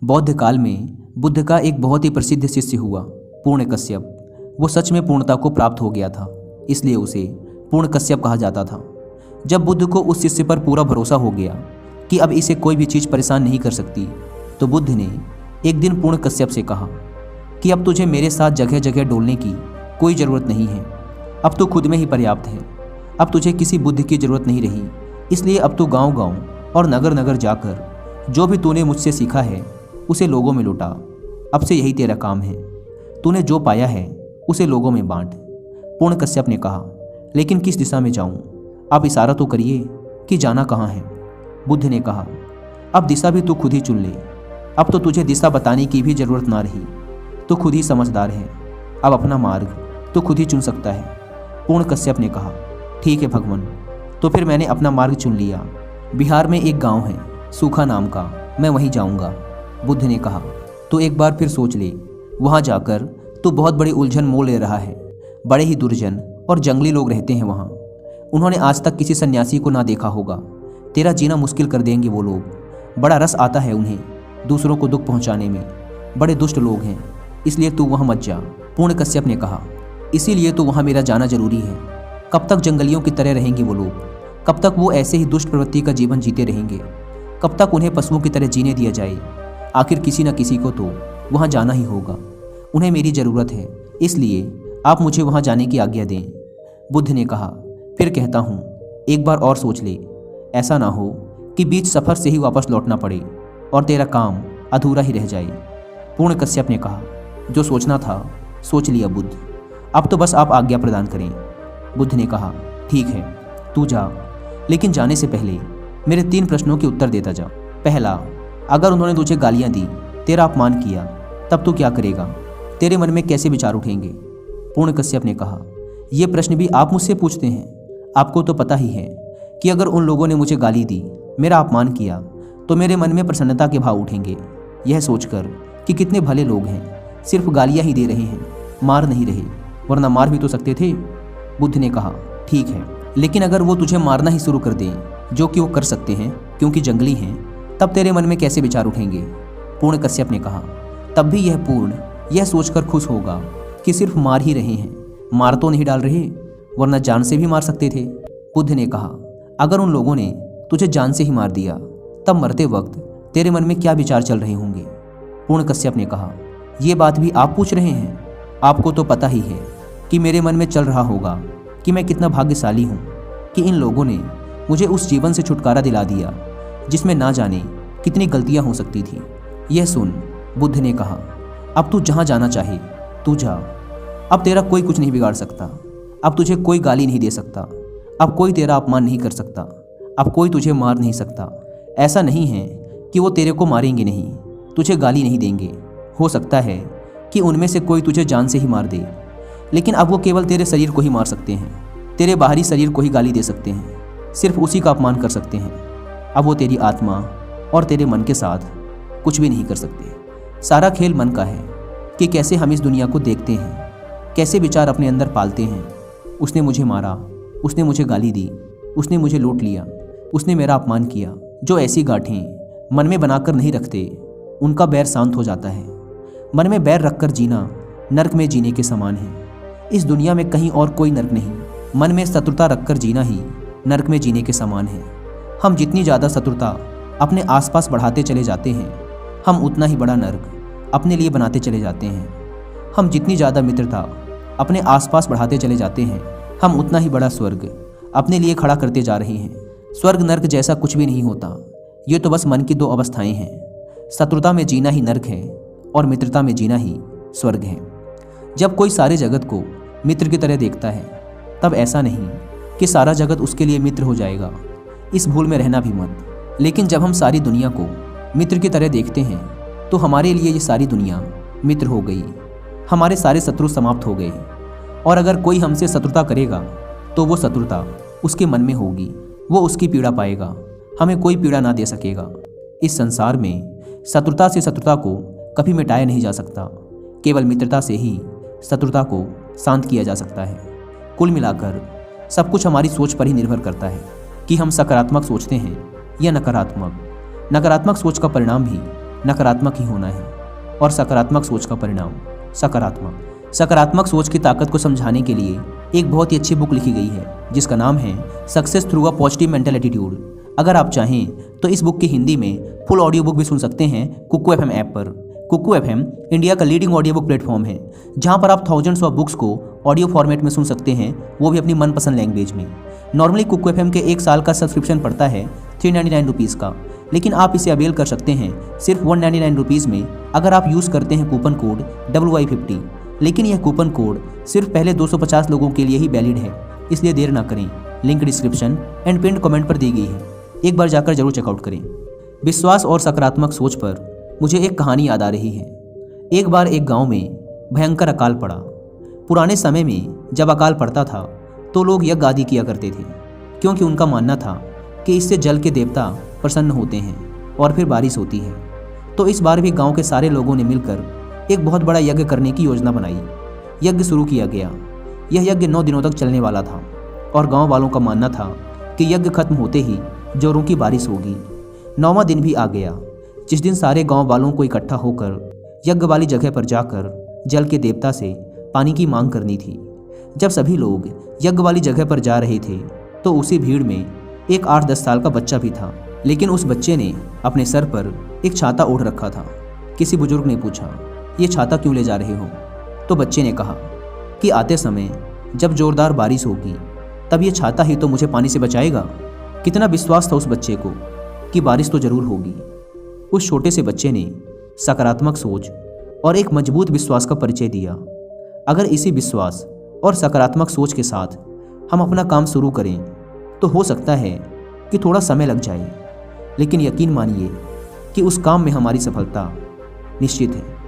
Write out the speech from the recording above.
बौद्ध काल में बुद्ध का एक बहुत ही प्रसिद्ध शिष्य हुआ, पूर्ण कश्यप। वो सच में पूर्णता को प्राप्त हो गया था, इसलिए उसे पूर्ण कश्यप कहा जाता था। जब बुद्ध को उस शिष्य पर पूरा भरोसा हो गया कि अब इसे कोई भी चीज़ परेशान नहीं कर सकती, तो बुद्ध ने एक दिन पूर्ण कश्यप से कहा कि अब तुझे मेरे साथ जगह जगह डोलने की कोई ज़रूरत नहीं है। अब तो खुद में ही पर्याप्त है। अब तुझे किसी बुद्ध की ज़रूरत नहीं रही। इसलिए अब तो गांव गांव और नगर नगर जाकर जो भी तूने मुझसे सीखा है उसे लोगों में लुटा। अब से यही तेरा काम है। तूने जो पाया है उसे लोगों में बांट। पूर्ण कश्यप ने कहा, लेकिन किस दिशा में जाऊं? आप इशारा तो करिए कि जाना कहाँ है। बुद्ध ने कहा, अब दिशा भी तू खुद ही चुन ले। अब तो तुझे दिशा बताने की भी जरूरत ना रही। तू खुद ही समझदार है। अब अपना मार्ग तो खुद ही चुन सकता है। पूर्ण कश्यप ने कहा, ठीक है भगवान, तो फिर मैंने अपना मार्ग चुन लिया। बिहार में एक गांव है सूखा नाम का, मैं वहीं जाऊंगा। बुद्ध ने कहा, तो एक बार फिर सोच ले। वहां जाकर तू बहुत बड़ी उलझन मोल ले रहा है। बड़े ही दुर्जन और जंगली लोग रहते हैं वहाँ। उन्होंने आज तक किसी सन्यासी को ना देखा होगा। तेरा जीना मुश्किल कर देंगे वो लोग। बड़ा रस आता है उन्हें दूसरों को दुख पहुँचाने में। बड़े दुष्ट लोग हैं, इसलिए तू वहाँ मत जा। पूर्ण कश्यप ने कहा, इसीलिए तो वहाँ मेरा जाना जरूरी है। कब तक जंगलियों की तरह रहेंगे वो लोग? कब तक वो ऐसे ही दुष्ट प्रवृत्ति का जीवन जीते रहेंगे? कब तक उन्हें पशुओं की तरह जीने दिया जाए? आखिर किसी न किसी को तो वहाँ जाना ही होगा। उन्हें मेरी ज़रूरत है, इसलिए आप मुझे वहाँ जाने की आज्ञा दें। बुद्ध ने कहा, फिर कहता हूँ, एक बार और सोच ले। ऐसा ना हो कि बीच सफ़र से ही वापस लौटना पड़े और तेरा काम अधूरा ही रह जाए। पूर्ण कश्यप ने कहा, जो सोचना था सोच लिया बुद्ध। अब तो बस आप आज्ञा प्रदान करें। बुद्ध ने कहा, ठीक है, तू जा, लेकिन जाने से पहले मेरे 3 प्रश्नों के उत्तर देता जा। पहला, अगर उन्होंने तुझे गालियां दी, तेरा अपमान किया, तब तू क्या करेगा? तेरे मन में कैसे विचार उठेंगे? पूर्ण कश्यप ने कहा, ये प्रश्न भी आप मुझसे पूछते हैं? आपको तो पता ही है कि अगर उन लोगों ने मुझे गाली दी, मेरा अपमान किया, तो मेरे मन में प्रसन्नता के भाव उठेंगे, यह सोचकर कि कितने भले लोग हैं, सिर्फ गालियाँ ही दे रहे हैं, मार नहीं रहे, वरना मार भी तो सकते थे। बुद्ध ने कहा, ठीक है, लेकिन अगर वो तुझे मारना ही शुरू कर दें, जो कि वो कर सकते हैं क्योंकि जंगली हैं, तब तेरे मन में कैसे विचार उठेंगे? पूर्ण कश्यप ने कहा, तब भी यह पूर्ण यह सोचकर खुश होगा कि सिर्फ मार ही रहे हैं, मार तो नहीं डाल रहे, वरना जान से भी मार सकते थे। बुद्ध ने कहा, अगर उन लोगों ने तुझे जान से ही मार दिया, तब मरते वक्त तेरे मन में क्या विचार चल रहे होंगे? पूर्ण कश्यप ने कहा, ये बात भी आप पूछ रहे हैं? आपको तो पता ही है कि मेरे मन में चल रहा होगा कि मैं कितना भाग्यशाली हूँ कि इन लोगों ने मुझे उस जीवन से छुटकारा दिला दिया जिसमें ना जाने कितनी गलतियाँ हो सकती थी। यह सुन बुद्ध ने कहा, अब तू जहाँ जाना चाहे तू जा। अब तेरा कोई कुछ नहीं बिगाड़ सकता। अब तुझे कोई गाली नहीं दे सकता। अब कोई तेरा अपमान नहीं कर सकता। अब कोई तुझे मार नहीं सकता। ऐसा नहीं है कि वो तेरे को मारेंगे नहीं, तुझे गाली नहीं देंगे। हो सकता है कि उनमें से कोई तुझे जान से ही मार दे, लेकिन अब वो केवल तेरे शरीर को ही मार सकते हैं, तेरे बाहरी शरीर को ही गाली दे सकते हैं, सिर्फ उसी का अपमान कर सकते हैं। अब वो तेरी आत्मा और तेरे मन के साथ कुछ भी नहीं कर सकते। सारा खेल मन का है कि कैसे हम इस दुनिया को देखते हैं, कैसे विचार अपने अंदर पालते हैं। उसने मुझे मारा, उसने मुझे गाली दी, उसने मुझे लूट लिया, उसने मेरा अपमान किया। जो ऐसी गांठें मन में बनाकर नहीं रखते, उनका बैर शांत हो जाता है। मन में बैर रखकर जीना नर्क में जीने के समान है। इस दुनिया में कहीं और कोई नर्क नहीं। मन में शत्रुता रखकर जीना ही नर्क में जीने के समान है। हम जितनी ज़्यादा शत्रुता अपने आसपास बढ़ाते चले जाते हैं, हम उतना ही बड़ा नर्क अपने लिए बनाते चले जाते हैं। हम जितनी ज़्यादा मित्रता अपने आसपास बढ़ाते चले जाते हैं, हम उतना ही बड़ा स्वर्ग अपने लिए खड़ा करते जा रहे हैं। स्वर्ग नर्क जैसा कुछ भी नहीं होता। ये तो बस मन की 2 अवस्थाएं हैं। शत्रुता में जीना ही नर्क है और मित्रता में जीना ही स्वर्ग है। जब कोई सारे जगत को मित्र की तरह देखता है, तब ऐसा नहीं कि सारा जगत उसके लिए मित्र हो जाएगा। इस भूल में रहना भी मत। लेकिन जब हम सारी दुनिया को मित्र की तरह देखते हैं, तो हमारे लिए ये सारी दुनिया मित्र हो गई। हमारे सारे शत्रु समाप्त हो गए। और अगर कोई हमसे शत्रुता करेगा, तो वो शत्रुता उसके मन में होगी, वो उसकी पीड़ा पाएगा, हमें कोई पीड़ा ना दे सकेगा। इस संसार में शत्रुता से शत्रुता को कभी मिटाया नहीं जा सकता। केवल मित्रता से ही शत्रुता को शांत किया जा सकता है। कुल मिलाकर सब कुछ हमारी सोच पर ही निर्भर करता है कि हम सकारात्मक सोचते हैं या नकारात्मक। नकारात्मक सोच का परिणाम भी नकारात्मक ही होना है। और सकारात्मक सोच का परिणाम सकारात्मक सोच की ताकत को समझाने के लिए एक बहुत ही अच्छी बुक लिखी गई है जिसका नाम है success through a positive mental attitude. अगर आप चाहें तो इस बुक की हिंदी में फुल ऑडियो बुक भी सुन सकते हैं कुकू एफएम ऐप पर। कुकू एफएम इंडिया का लीडिंग ऑडियो बुक प्लेटफॉर्म है जहां पर आप थाउजेंड्स ऑफ बुक्स को ऑडियो फॉर्मेट में सुन सकते हैं, वो भी अपनी मनपसंद लैंग्वेज में। नॉर्मली कुकू एफएम के 1 साल का सब्सक्रिप्शन पड़ता है 399 रुपीज़ का, लेकिन आप इसे अवेल कर सकते हैं सिर्फ 199 रुपीज़ में अगर आप यूज़ करते हैं कूपन कोड WY50। लेकिन यह कूपन कोड सिर्फ पहले 250 लोगों के लिए ही वैलिड है, इसलिए देर ना करें। Link description and pinned comment पर दी गई है, एक बार जाकर जरूर चेकआउट करें। विश्वास और सकारात्मक सोच पर मुझे एक कहानी याद आ रही है। एक बार एक गांव में भयंकर अकाल पड़ा। पुराने समय में जब अकाल पड़ता था तो लोग यज्ञ आदि किया करते थे, क्योंकि उनका मानना था कि इससे जल के देवता प्रसन्न होते हैं और फिर बारिश होती है। तो इस बार भी गांव के सारे लोगों ने मिलकर एक बहुत बड़ा यज्ञ करने की योजना बनाई। यज्ञ शुरू किया गया। यह यज्ञ 9 दिनों तक चलने वाला था और गांव वालों का मानना था कि यज्ञ खत्म होते ही जोरों की बारिश होगी। 9वां दिन भी आ गया, जिस दिन सारे गांव वालों को इकट्ठा होकर यज्ञ वाली जगह पर जाकर जल के देवता से पानी की मांग करनी थी। जब सभी लोग यज्ञ वाली जगह पर जा रहे थे तो उसी भीड़ में एक 8-10 साल का बच्चा भी था, लेकिन उस बच्चे ने अपने सर पर एक छाता ओढ़ रखा था। किसी बुजुर्ग ने पूछा, ये छाता क्यों ले जा रहे हो? तो बच्चे ने कहा कि आते समय जब जोरदार बारिश होगी तब ये छाता ही तो मुझे पानी से बचाएगा। कितना विश्वास था उस बच्चे को कि बारिश तो जरूर होगी। उस छोटे से बच्चे ने सकारात्मक सोच और एक मजबूत विश्वास का परिचय दिया। अगर इसी विश्वास और सकारात्मक सोच के साथ हम अपना काम शुरू करें तो हो सकता है कि थोड़ा समय लग जाए, लेकिन यकीन मानिए कि उस काम में हमारी सफलता निश्चित है।